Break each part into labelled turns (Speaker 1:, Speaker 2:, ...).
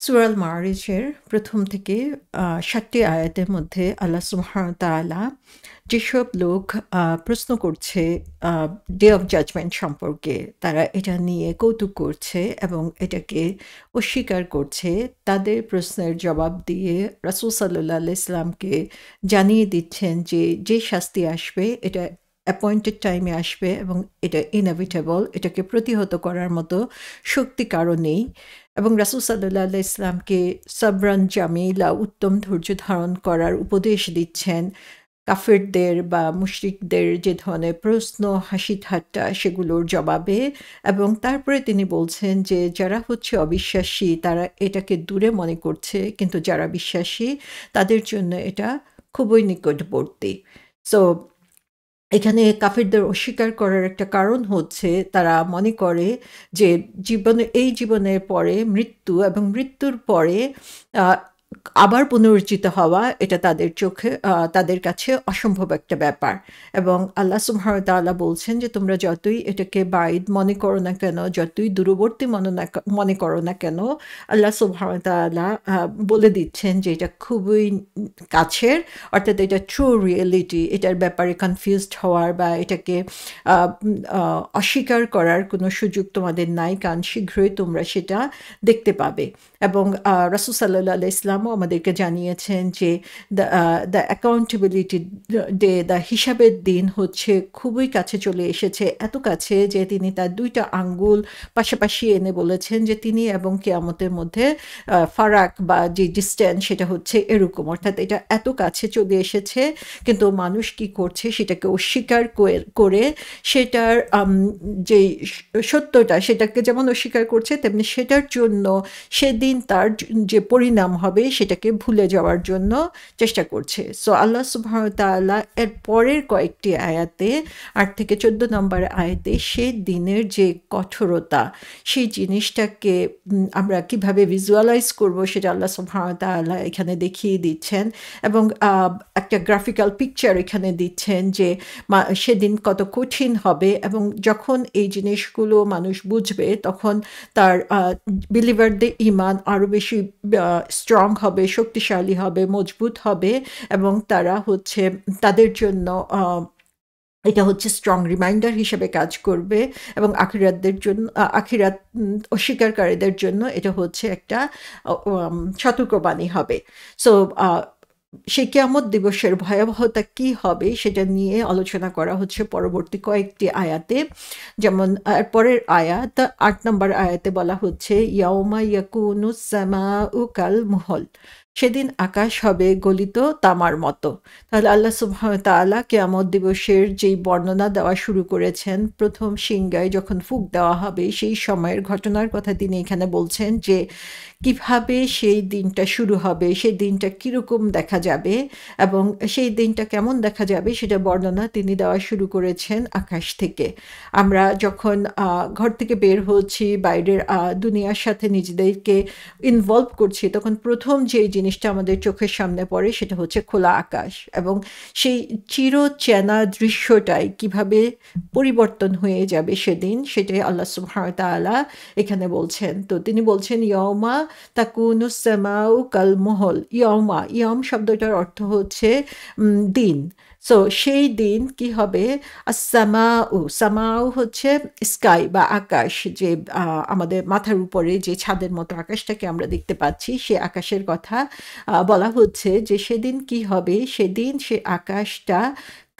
Speaker 1: সূরা মারিজের ১ম থেকে ৭ টি আয়াতের মধ্যে আল্লাহ সুবহানাহু ওয়া তাআলা যেসব লোক প্রশ্ন করছে আ ডে অফ জাজমেন্ট সম্পর্কে, তারা এটা নিয়ে কৌতুক করছে এবং এটাকে অস্বীকার করছে, তাদের প্রশ্নের জবাব দিয়ে রাসূল সাল্লাল্লাহু আলাইহি সাল্লামকে জানিয়ে দিচ্ছেন যে, যে শাস্তি আসবে এটা অ্যাপয়েন্টেড টাইমে আসবে এবং এটা ইনএভিটেবল, এটাকে প্রতিহত করার মতো শক্তি কারো নেই। এবং রাসূল সাল্লাল্লাহু আলাইহি ইসলামকে সাবরান জামিলা উত্তম ধৈর্য ধারণ করার উপদেশ দিচ্ছেন। কাফেরদের বা মুশরিকদের যে ধরনের প্রশ্ন, হাসি-ঠাট্টা সেগুলোর জবাবে এবং তারপরে তিনি বলছেন যে যারা হচ্ছে অবিশ্বাসী তারা এটাকে দূরে মনে করছে, কিন্তু যারা বিশ্বাসী তাদের জন্য এটা খুবই নিকটবর্তী। সো এখানে কাফিরদের অস্বীকার করার একটা কারণ হচ্ছে তারা মনে করে যে এই জীবনের পরে মৃত্যু এবং মৃত্যুর পরে আ আবার পুনরুজ্জীবিত হওয়া এটা তাদের চোখে তাদের কাছে অসম্ভব একটা ব্যাপার। এবং আল্লাহ সুবহানাহু ওয়া তাআলা বলছেন যে তোমরা যতই এটাকে বাঈদ মনে করো না কেন, যতই দূরবর্তী মনে করো না কেন, আল্লাহ সুবহানাহু ওয়া তাআলা বলে দিচ্ছেন যে এটা খুবই কাছের। অর্থাৎ এটা ট্রু রিয়েলিটি, এটার ব্যাপারে কনফিউজড হওয়ার বা এটাকে অস্বীকার করার কোনো সুযোগ তোমাদের নাই, কারণ শীঘ্রই তোমরা সেটা দেখতে পাবে। এবং রাসূল সাল্লাল্লাহু আলাইহি ইসলামও আমাদেরকে জানিয়েছেন যে দ্য অ্যাকাউন্টেবিলিটি ডে, দ্য হিসাবের দিন হচ্ছে খুবই কাছে চলে এসেছে, এত কাছে যে তিনি তার ২ টা আঙ্গুল পাশাপাশি এনে বলেছেন যে তিনি এবং কিয়ামতের মধ্যে ফারাক বা যে ডিসট্যান্স সেটা হচ্ছে এরকম। অর্থাৎ এটা এত কাছে চলে এসেছে, কিন্তু মানুষ কি করছে সেটাকে অস্বীকার করে সেটার যে সত্যটা সেটাকে যেমন অস্বীকার করছে, তেমনি সেটার জন্য সেদিন তার যে পরিণাম হবে সেটাকে ভুলে যাওয়ার জন্য চেষ্টা করছে। সো আল্লাহ সুবহানাহু ওয়া তাআলা এর পরের কয়েকটি আয়াতে ৮ থেকে ১৪ নম্বর আয়াতে সেই দিনের যে কঠোরতা, সেই জিনিসটাকে আমরা কিভাবে ভিজুয়ালাইজ করব সেটা আল্লাহ সুবহানাহু ওয়া তাআলা এখানে দেখিয়ে দিচ্ছেন। এবং একটা গ্রাফিক্যাল পিকচার এখানে দিচ্ছেন যে সেদিন কত কঠিন হবে, এবং যখন এই জিনিসগুলো মানুষ বুঝবে তখন তার বিলিভারদের ঈমান আরো বেশি স্ট্রং হবে, শক্তিশালী হবে, মজবুত হবে, এবং তারা হচ্ছে তাদের জন্য এটা হচ্ছে স্ট্রং রিমাইন্ডার হিসেবে কাজ করবে। এবং আখিরাত অস্বীকারীদের জন্য এটা হচ্ছে একটা সতর্কবাণী হবে। সো সেই কিয়ামত দিবসের ভয়াবহতা কি হবে সেটা নিয়ে আলোচনা করা হচ্ছে পরবর্তী কয়েকটি আয়াতে। যেমন পরের আয়াত ৮ নম্বর আয়াতে বলা হচ্ছে ইয়াউমা ইয়াকুনুস সামাউ কাল মুহল, সেদিন আকাশ হবে গলিত তামার মতো। তাহলে আল্লাহ সুবহানাহু ওয়া তাআলা কিয়ামত দিবসের যেই বর্ণনা দেওয়া শুরু করেছেন, প্রথম সিংহায় যখন ফুঁক দেওয়া হবে সেই সময়ের ঘটনার কথা তিনি এখানে বলছেন যে কিভাবে সেই দিনটা শুরু হবে, সেই দিনটা কীরকম দেখা যাবে এবং সেই দিনটা কেমন দেখা যাবে সেটা বর্ণনা তিনি দেওয়া শুরু করেছেন আকাশ থেকে। আমরা যখন ঘর থেকে বের হচ্ছি, বাইরের দুনিয়ার সাথে নিজেদেরকে ইনভলভ করছি, তখন প্রথম যেই জিনিসটা আমাদের চোখের সামনে পড়ে সেটা হচ্ছে খোলা আকাশ। এবং সেই চিরচেনা দৃশ্যটাই কিভাবে পরিবর্তন হয়ে যাবে সেদিন, সেটাই আল্লাহ সুবহানাহু ওয়া তাআলা এখানে বলছেন। তো তিনি বলছেন ইয়াউমা তাকুনুস সামাউ কাল মুহল। ইয়াউম শব্দটার অর্থ হচ্ছে দিন। সো সেই দিন কি হবে? সামাউ হচ্ছে স্কাই বা আকাশ, যে আমাদের মাথার উপরে যে ছাদের মতো আকাশটাকে আমরা দেখতে পাচ্ছি, সে আকাশের কথা বলা হচ্ছে যে সেদিন কি হবে? সেদিন সে আকাশটা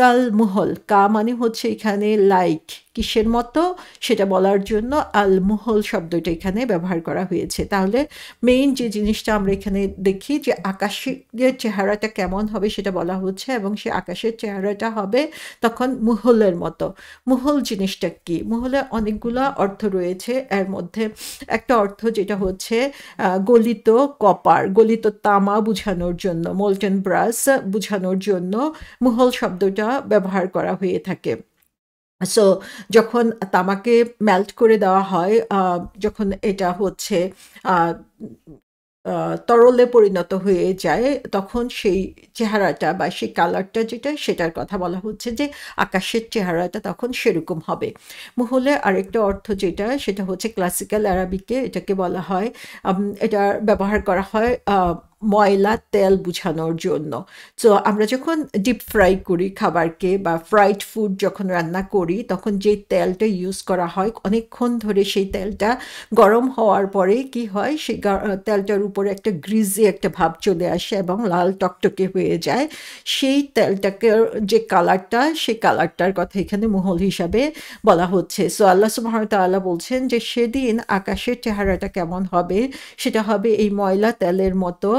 Speaker 1: কাল মুহল, কা মানে হচ্ছে এখানে লাইক, কিসের মতো সেটা বলার জন্য আল মুহল শব্দটা এখানে ব্যবহার করা হয়েছে। তাহলে মেইন যে জিনিসটা আমরা এখানে দেখি যে আকাশের চেহারাটা কেমন হবে সেটা বলা হচ্ছে, এবং সে আকাশের চেহারাটা হবে তখন মুহলের মতো। মুহল জিনিসটা কি? মুহলের অনেকগুলা অর্থ রয়েছে। এর মধ্যে একটা অর্থ যেটা হচ্ছে গলিত কপার, গলিত তামা বোঝানোর জন্য, মোল্টেন ব্রাস বোঝানোর জন্য মুহল শব্দটা ব্যবহার করা হয়ে থাকে। সো যখন তামাকে মেল্ট করে দেওয়া হয়, যখন এটা হচ্ছে তরলে পরিণত হয়ে যায়, তখন সেই চেহারাটা বা সেই কালারটা যেটা, সেটার কথা বলা হচ্ছে যে আকাশের চেহারাটা তখন সেরকম হবে। মুহলে আরেকটা অর্থ যেটা, সেটা হচ্ছে ক্লাসিক্যাল অ্যারাবিকে এটাকে বলা হয়, এটা ব্যবহার করা হয় ময়লা তেল বুঝানোর জন্য। সো আমরা যখন ডিপ ফ্রাই করি খাবারকে বা ফ্রাইড ফুড যখন রান্না করি, তখন যে তেলটা ইউজ করা হয় অনেকক্ষণ ধরে, সেই তেলটা গরম হওয়ার পরে কি হয়, সেই তেলটার উপরে একটা গ্রিজি একটা ভাব চলে আসে এবং লাল টকটকে হয়ে যায়। সেই তেলটাকে যে কালারটা, সেই কালারটার কথা এখানে মুহল হিসাবে বলা হচ্ছে। সো আল্লাহ সুবহানাহু ওয়া তাআলা বলছেন যে সেদিন আকাশের চেহারাটা কেমন হবে, সেটা হবে এই ময়লা তেলের মতো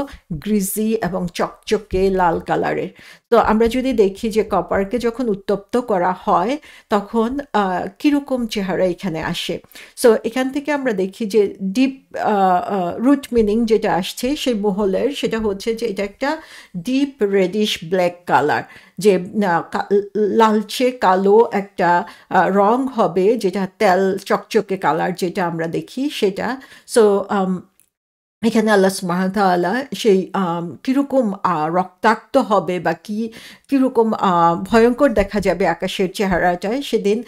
Speaker 1: গ্রিজি এবং চকচকে লাল কালারের। তো আমরা যদি দেখি যে কপারকে যখন উত্তপ্ত করা হয়, তখন কীরকম চেহারা এখানে আসে। সো এখান থেকে আমরা দেখি যে ডিপ রুট মিনিং যেটা আসছে সেই মুহলের, সেটা হচ্ছে যে এটা একটা ডিপ রেডিশ ব্ল্যাক কালার, যে লালচে কালো একটা রং হবে, যেটা তেল চকচকে কালার যেটা আমরা দেখি সেটা। সো এখানে আল্লাহ সুবহানাহু ওয়া তাআলা সেই কিরকম রক্তাক্ত হবে বা কিরকম ভয়ঙ্কর দেখা যাবে আকাশের চেহারাটায়, সেদিন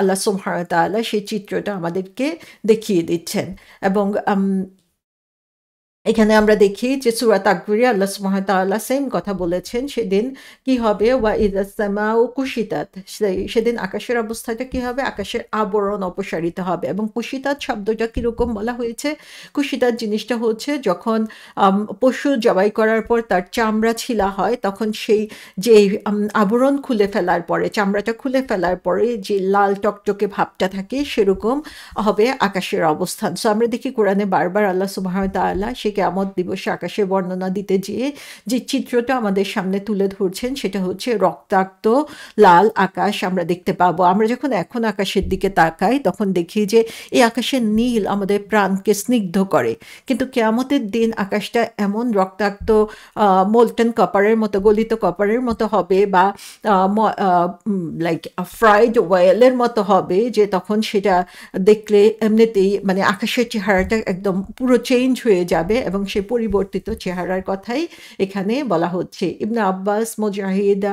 Speaker 1: আল্লাহ সুবহানাহু ওয়া তাআলা সেই চিত্রটা আমাদেরকে দেখিয়ে দিচ্ছেন। এবং এখানে আমরা দেখি যে সূরা তাকবীরে আল্লাহ সুবহানাহু ওয়া তাআলা সেম কথা বলেছেন, সেদিন কি হবে, ওয়া ইযাস সামাউ কুশিতাত, সেদিন আকাশের অবস্থাটা কি হবে, আকাশের আবরণ অপসারিত হবে। এবং কুশিতাত শব্দটা কিরকম বলা হয়েছে, কুশিতাত জিনিসটা হচ্ছে যখন পশু জবাই করার পর তার চামড়া ছিলা হয়, তখন সেই যে আবরণ খুলে ফেলার পরে, চামড়াটা খুলে ফেলার পরে যে লাল টকটকে ভাবটা থাকে, সেরকম হবে আকাশের অবস্থান। সো আমরা দেখি কোরআনে বারবার আল্লাহ সুবহানাহু ওয়া তাআলা সেই কিয়ামত দিবসে আকাশের বর্ণনা দিতে যেয়ে যে চিত্রটা আমাদের সামনে তুলে ধরছেন, সেটা হচ্ছে রক্তাক্ত লাল আকাশ আমরা দেখতে পাবো। আমরা যখন এখন আকাশের দিকে তাকাই, তখন দেখি যে এই আকাশের নীল আমাদের প্রাণকে স্নিগ্ধ করে, কিন্তু কিয়ামতের দিন আকাশটা এমন রক্তাক্ত মোল্টেন কপারের মতো, গলিত কপারের মতো হবে, বা লাইক ফ্রাইড ওয়েলের মতো হবে, যে তখন সেটা দেখলে এমনিতেই মানে আকাশের চেহারাটা একদম পুরো চেঞ্জ হয়ে যাবে, এবং সেই পরিবর্তিত চেহারার কথাই এখানে বলা হচ্ছে। ইবনে আব্বাস, মুজাহিদ,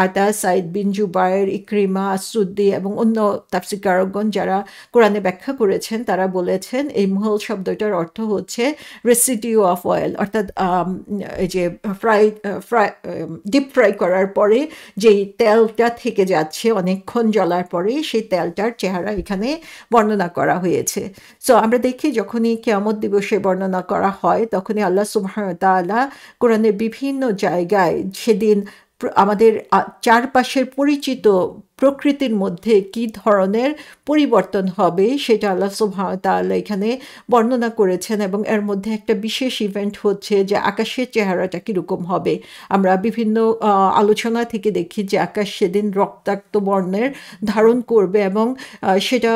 Speaker 1: আতা, সাইদ বিন জুবায়ের, ইকরিমা, আসুদ্দি এবং অন্য তাফসীরকারগণ যারা কোরআনে ব্যাখ্যা করেছেন, তারা বলেছেন এই মুহল শব্দটার অর্থ হচ্ছে রেসিডিউ অফ অয়েল, অর্থাৎ এই যে ডিপ ফ্রাই করার পরে যেই তেলটা থেকে যাচ্ছে অনেকক্ষণ জ্বলার পরে, সেই তেলটার চেহারা এখানে বর্ণনা করা হয়েছে। সো আমরা দেখি যখনই কিয়ামত দিবসে বর্ণনা করা হয়, তখনই আল্লাহ সুবহানাহু ওয়া তাআলা কোরআনের বিভিন্ন জায়গায় সেদিন আমাদের চারপাশের পরিচিত প্রকৃতির মধ্যে কি ধরনের পরিবর্তন হবে, সেটা আল্লাহ সুবহানাহু ওয়া তাআলা এখানে বর্ণনা করেছেন। এবং এর মধ্যে একটা বিশেষ ইভেন্ট হচ্ছে যে আকাশের চেহারাটা কীরকম হবে। আমরা বিভিন্ন আলোচনা থেকে দেখি যে আকাশ সেদিন রক্তাক্ত বর্ণের ধারণ করবে, এবং সেটা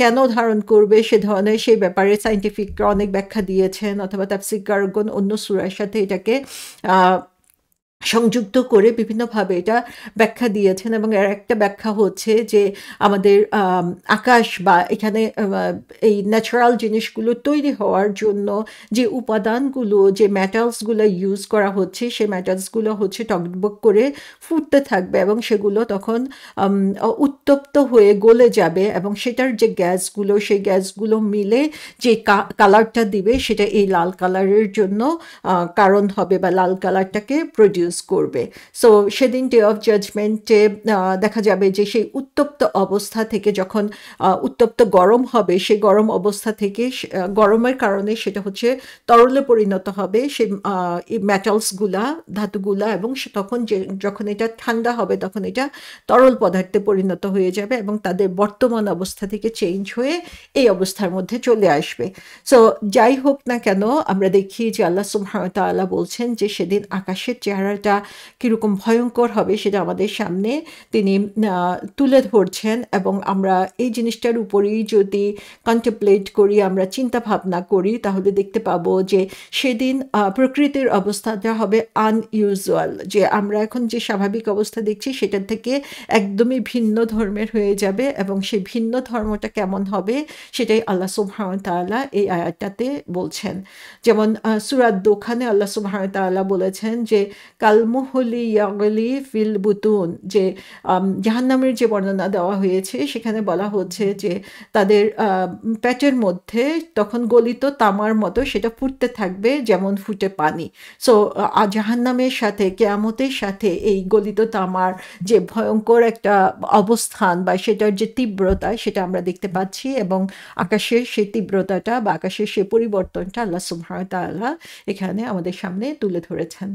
Speaker 1: কেন ধারণ করবে সে ধরনের সেই ব্যাপারে সায়েন্টিফিকরা অনেক ব্যাখ্যা দিয়েছেন, অথবা তাফসীরকারগণ অন্য সূরার সাথে এটাকে সংযুক্ত করে বিভিন্নভাবে এটা ব্যাখ্যা দিয়েছেন। এবং এর একটা ব্যাখ্যা হচ্ছে যে আমাদের আকাশ বা এখানে এই ন্যাচারাল জিনিসগুলো তৈরি হওয়ার জন্য যে উপাদানগুলো, যে মেটালসগুলো ইউজ করা হচ্ছে, সেই মেটালসগুলো হচ্ছে টগবগ করে ফুটতে থাকবে, এবং সেগুলো তখন উত্তপ্ত হয়ে গলে যাবে, এবং সেটার যে গ্যাসগুলো, সেই গ্যাসগুলো মিলে যে কালারটা দিবে, সেটা এই লাল কালারের জন্য কারণ হবে, বা লাল কালারটাকে প্রডিউস করবে। সো সেদিন ডে অফ জাজমেন্টে দেখা যাবে যে সেই উত্তপ্ত অবস্থা থেকে যখন উত্তপ্ত গরম হবে, সেই গরম অবস্থা থেকে গরমের কারণে সেটা হচ্ছে তরলে পরিণত হবে, সেই মেটালসগুলা, ধাতুগুলা, এবং তখন যখন এটা ঠান্ডা হবে, তখন এটা তরল পদার্থে পরিণত হয়ে যাবে, এবং তাদের বর্তমান অবস্থা থেকে চেঞ্জ হয়ে এই অবস্থার মধ্যে চলে আসবে। সো যাই হোক না কেন, আমরা দেখি যে আল্লাহ সুবহানাহু ওয়া তাআলা বলছেন যে সেদিন আকাশের চেহারা অবস্থাটা কীরকম ভয়ঙ্কর হবে সেটা আমাদের সামনে তিনি তুলে ধরছেন, এবং আমরা এই জিনিসটার উপরেই যদি কন্টেমপ্লেট করি, আমরা চিন্তা ভাবনা করি, তাহলে দেখতে পাবো যে সেদিন প্রকৃতির অবস্থাটা হবে আনইউজুয়াল, যে আমরা এখন যে স্বাভাবিক অবস্থা দেখছি সেটার থেকে একদমই ভিন্ন ধর্মের হয়ে যাবে, এবং সেই ভিন্ন ধর্মটা কেমন হবে সেটাই আল্লাহ সুবহানাহু ওয়া তাআলা এই আয়াতটাতে বলছেন। যেমন সূরা দোখানে আল্লাহ সুবহানাহু ওয়া তাআলা বলেছেন যে কালমুহলি ইয়াগলি ফিল বুতুন, যে জাহান্নামের যে বর্ণনা দেওয়া হয়েছে সেখানে বলা হচ্ছে যে তাদের পেটের মধ্যে তখন গলিত তামার মতো সেটা ফুটতে থাকবে যেমন ফুটে পানি। সো জাহান্নামের সাথে, কিয়ামতের সাথে এই গলিত তামার যে ভয়ঙ্কর একটা অবস্থান বা সেটার যে তীব্রতা সেটা আমরা দেখতে পাচ্ছি, এবং আকাশের সেই তীব্রতাটা বা আকাশের সেই পরিবর্তনটা আল্লাহ সুবহানাহু ওয়া তাআলা এখানে আমাদের সামনে তুলে ধরেছেন।